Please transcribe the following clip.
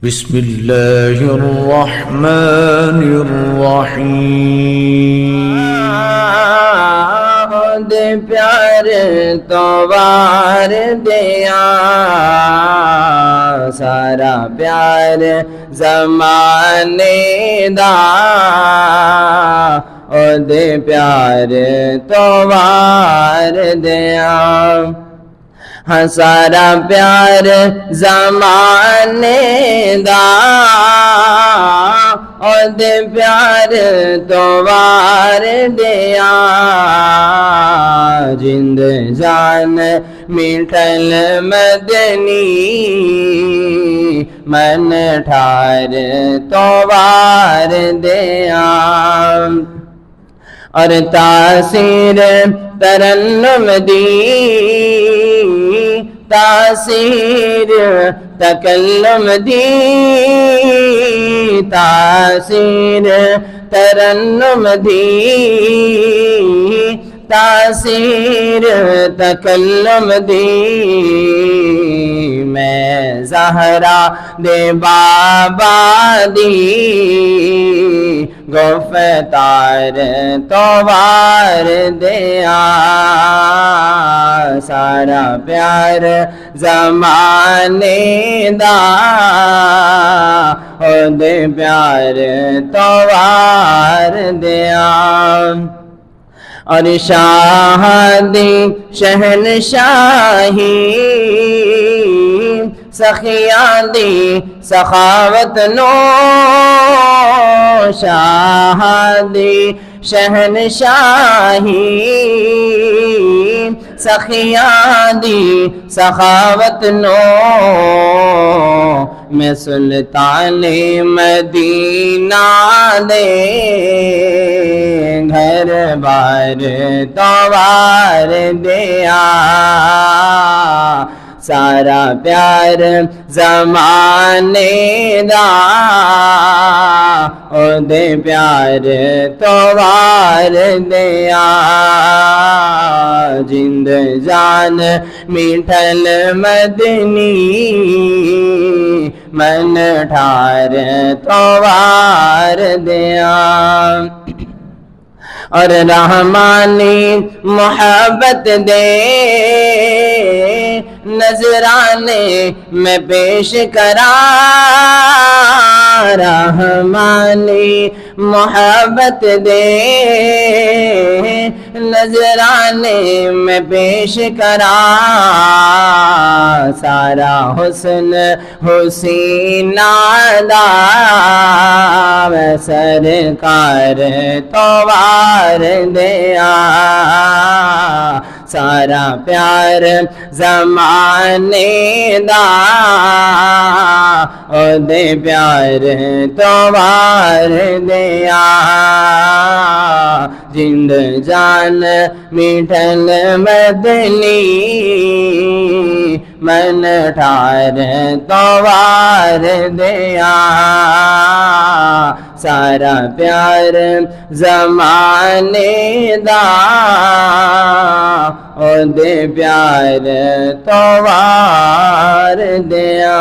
بسم اللہ الرحمن الرحیم دے پیار تو وار دیا سارا پیار زمانے دا او دے پیار تو وار دیا ہاں سارا پیار زمانے دا اور دے پیار تو وار دیا جند جان میٹھل مدنی من ٹھار تو وار دیا اور تاثیر ترنم دی تاثیر تکلم دی تاثیر ترنم دی تاثیر تکلم دی میں زہرا دے بابا دی گفتار تو وار دیا سارا پیار زمانے دا او دے پیار تو وار دیا اور شاہ دی شہنشاہی سخیاں دی سخاوت نو شاہ دی شہنشاہی سخیاں دی سخاوت نو میں سلطان مدینہ دے گھر بار تو وار دیا سارا پیار زمانے دا او دے پیار تو وار دیا جند جان میٹھل مدنی من ٹھار تو وار دیا اور رحمانی محبت دے نذرانے میں پیش کرا رحمانی محبت دے نذرانے میں پیش کرا سارا حسن حسینہ دا میں سرکار تو وار دیا سارا پیار زمانے دا او دے پیار تو وار دیا جند جان میٹھل مدنی من ٹھار تو وار دیا سارا پیار زمانے دا او دے پیار تو وار دیا